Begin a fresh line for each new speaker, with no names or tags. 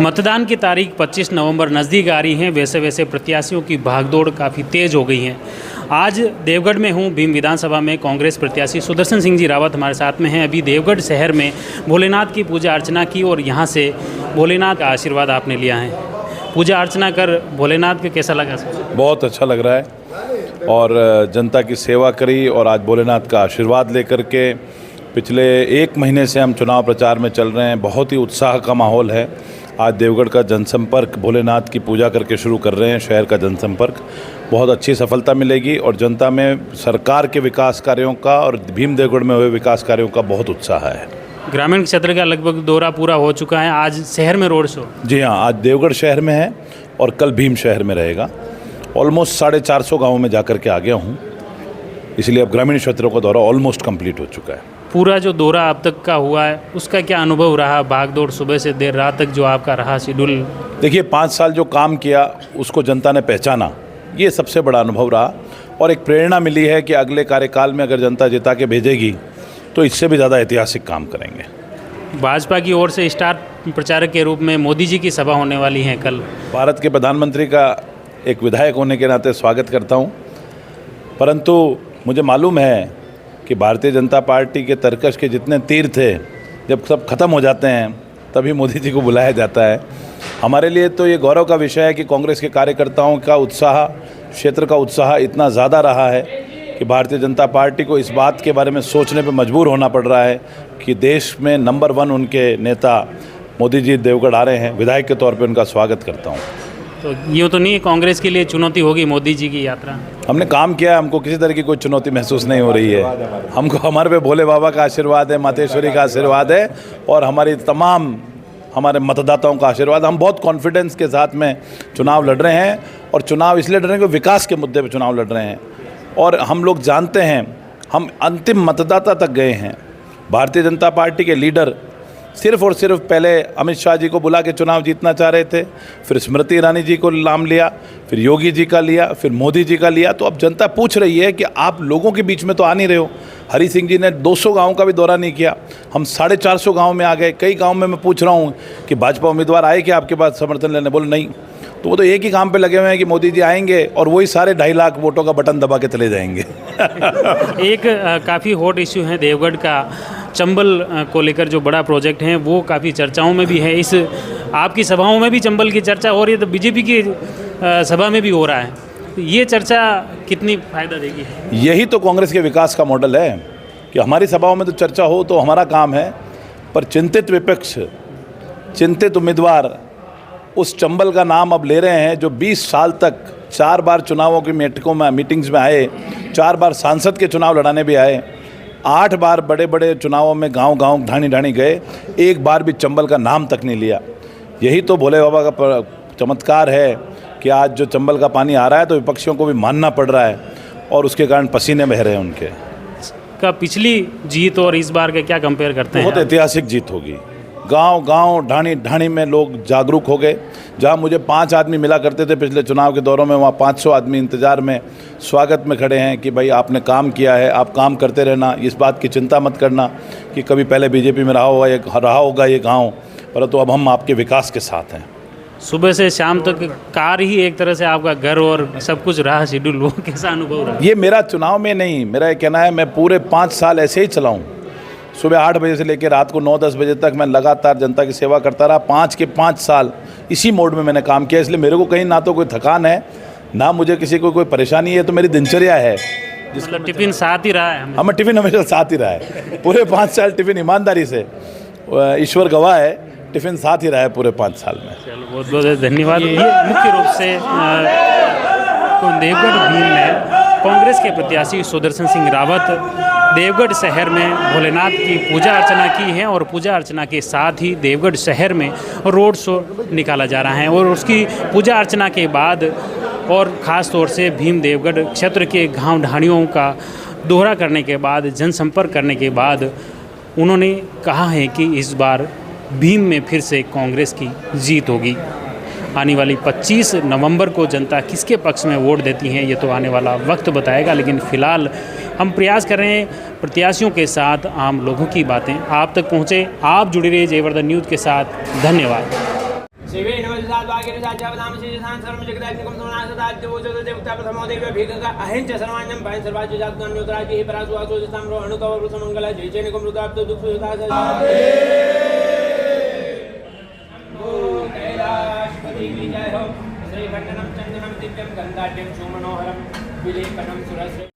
मतदान की तारीख 25 नवंबर नज़दीक आ रही है। वैसे वैसे प्रत्याशियों की भागदौड़ काफ़ी तेज़ हो गई है। आज देवगढ़ में हूँ। भीम विधानसभा में कांग्रेस प्रत्याशी सुदर्शन सिंह जी रावत हमारे साथ में हैं। अभी देवगढ़ शहर में भोलेनाथ की पूजा अर्चना की और यहाँ से भोलेनाथ का आशीर्वाद आपने लिया है। पूजा अर्चना कर भोलेनाथ को कैसा लगा?
बहुत अच्छा लग रहा है और जनता की सेवा करी और आज भोलेनाथ का आशीर्वाद लेकर के पिछले 1 महीने से हम चुनाव प्रचार में चल रहे हैं। बहुत ही उत्साह का माहौल है। आज देवगढ़ का जनसंपर्क भोलेनाथ की पूजा करके शुरू कर रहे हैं। शहर का जनसंपर्क बहुत अच्छी सफलता मिलेगी और जनता में सरकार के विकास कार्यों का और भीम देवगढ़ में हुए विकास कार्यों का बहुत उत्साह है।
ग्रामीण क्षेत्र का लगभग दौरा पूरा हो चुका है। आज शहर में रोड शो?
जी हाँ, आज देवगढ़ शहर में है और कल भीम शहर में रहेगा। ऑलमोस्ट 450 गाँवों में जाकर के आ गया हूँ, इसलिए अब ग्रामीण क्षेत्रों का दौरा ऑलमोस्ट कंप्लीट हो चुका है।
पूरा जो दौरा अब तक का हुआ है उसका क्या अनुभव रहा? भागदौड़ सुबह से देर रात तक जो आपका रहा शेड्यूल।
देखिए, 5 साल जो काम किया उसको जनता ने पहचाना, ये सबसे बड़ा अनुभव रहा और एक प्रेरणा मिली है कि अगले कार्यकाल में अगर जनता जिता के भेजेगी तो इससे भी ज़्यादा ऐतिहासिक काम करेंगे।
भाजपा की ओर से स्टार प्रचारक के रूप में मोदी जी की सभा होने वाली है कल।
भारत के प्रधानमंत्री का एक विधायक होने के नाते स्वागत करता हूँ, परंतु मुझे मालूम है कि भारतीय जनता पार्टी के तरकश के जितने तीर थे, जब सब खत्म हो जाते हैं तभी मोदी जी को बुलाया जाता है। हमारे लिए तो ये गौरव का विषय है कि कांग्रेस के कार्यकर्ताओं का उत्साह, क्षेत्र का उत्साह इतना ज़्यादा रहा है कि भारतीय जनता पार्टी को इस बात के बारे में सोचने पर मजबूर होना पड़ रहा है कि देश में नंबर 1 उनके नेता मोदी जी देवगढ़ आ रहे हैं। विधायक के तौर पर उनका स्वागत करता हूँ।
तो यूँ तो नहीं कांग्रेस के लिए चुनौती होगी मोदी जी की यात्रा? हमने
काम किया, हमको किसी तरह की कोई चुनौती महसूस नहीं हो रही है। हमको हमारे पे भोले बाबा का आशीर्वाद है, मातेश्वरी का आशीर्वाद है और हमारे मतदाताओं का आशीर्वाद। हम बहुत कॉन्फिडेंस के साथ में चुनाव लड़ रहे हैं और चुनाव इसलिए लड़ रहे हैं कि विकास के मुद्दे पर चुनाव लड़ रहे हैं और हम लोग जानते हैं, हम अंतिम मतदाता तक गए हैं। भारतीय जनता पार्टी के लीडर सिर्फ और सिर्फ पहले अमित शाह जी को बुला के चुनाव जीतना चाह रहे थे, फिर स्मृति ईरानी जी को नाम लिया, फिर योगी जी का लिया, फिर मोदी जी का लिया। तो अब जनता पूछ रही है कि आप लोगों के बीच में तो आ नहीं रहे हो। हरी सिंह जी ने 200 गाँव का भी दौरा नहीं किया, हम 450 गाँव में आ गए। कई गाँव में मैं पूछ रहा हूँ कि भाजपा उम्मीदवार आए क्या आपके पास समर्थन लेने? बोले नहीं। तो वो तो एक ही काम पे लगे हुए हैं कि मोदी जी आएंगे और वही सारे 2.5 लाख वोटों का बटन दबा के चले जाएंगे।
एक काफ़ी हॉट इश्यू है देवगढ़ का, चंबल को लेकर जो बड़ा प्रोजेक्ट है वो काफ़ी चर्चाओं में भी है। इस आपकी सभाओं में भी चंबल की चर्चा हो रही है, तो बीजेपी की सभा में भी हो रहा है। तो ये चर्चा कितनी फ़ायदा देगी?
यही तो कांग्रेस के विकास का मॉडल है कि हमारी सभाओं में तो चर्चा हो तो हमारा काम है, पर चिंतित विपक्ष, चिंतित उम्मीदवार उस चंबल का नाम अब ले रहे हैं जो 20 साल तक 4 बार चुनावों की मीटिंग्स में आए, 4 बार सांसद के चुनाव लड़ाने भी आए, 8 बार बड़े बड़े चुनावों में गांव ढाणी गए, एक बार भी चंबल का नाम तक नहीं लिया। यही तो भोले बाबा का चमत्कार है कि आज जो चंबल का पानी आ रहा है तो विपक्षियों को भी मानना पड़ रहा है और उसके कारण पसीने बह रहे हैं उनके।
का पिछली जीत और इस बार का क्या कंपेयर करते हैं?
बहुत ऐतिहासिक जीत होगी। गांव ढाणी में लोग जागरूक हो गए। जहां मुझे 5 आदमी मिला करते थे पिछले चुनाव के दौरों में, वहां 500 आदमी इंतज़ार में स्वागत में खड़े हैं कि भाई आपने काम किया है, आप काम करते रहना, इस बात की चिंता मत करना कि कभी पहले बीजेपी में रहा होगा ये गाँव, परंतु अब हम आपके विकास के साथ हैं।
सुबह से शाम तक कार ही एक तरह से आपका घर और सब कुछ रहा शेड्यूल, वो कैसा अनुभव रहा?
ये मेरा चुनाव में नहीं, मेरा ये कहना है मैं पूरे 5 साल ऐसे ही चलाऊँ। सुबह 8 बजे से लेकर रात को 9-10 बजे तक मैं लगातार जनता की सेवा करता रहा। 5 के 5 साल इसी मोड में मैंने काम किया, इसलिए मेरे को कहीं ना तो कोई थकान है ना मुझे किसी को कोई परेशानी है। तो मेरी दिनचर्या है
जिसका टिफ़िन साथ ही रहा है।
हमें टिफ़िन हमेशा साथ ही रहा है। पूरे 5 साल टिफ़िन ईमानदारी से, ईश्वर गवाह है, टिफ़िन साथ ही रहा है पूरे 5 साल में।
चलो बहुत बहुत धन्यवाद। ये मुख्य रूप से देवगढ़ भीम में कांग्रेस के प्रत्याशी सुदर्शन सिंह रावत देवगढ़ शहर में भोलेनाथ की पूजा अर्चना की है और पूजा अर्चना के साथ ही देवगढ़ शहर में रोड शो निकाला जा रहा है और उसकी पूजा अर्चना के बाद और ख़ास तौर से भीम देवगढ़ क्षेत्र के गांव ढाणियों का दोहरा करने के बाद, जनसंपर्क करने के बाद उन्होंने कहा है कि इस बार भीम में फिर से कांग्रेस की जीत होगी। आने वाली 25 नवंबर को जनता किसके पक्ष में वोट देती हैं ये तो आने वाला वक्त बताएगा, लेकिन फ़िलहाल हम प्रयास कर रहे हैं प्रत्याशियों के साथ आम लोगों की बातें आप तक पहुँचे। आप जुड़े रहिए जयवर्धन न्यूज़ के साथ। धन्यवाद।
निजात वागे निजात जावदाम श्री शान सर्व जगदात्मकम सोनास दाज्य वो जो देवता प्रथमो देव भेगका अहिंच सर्वाण्यम पायन सर्वाज्य जातनाम योतराजी परासु आसु सामरो अणुकवर समंगला जय जय निकम रुदाप्त दुख सुता कैलाशपति की जय हो श्री खंडनम चंदनम दिव्यम गंगाढ्यम सुमनोहरम विलेपनम सुरस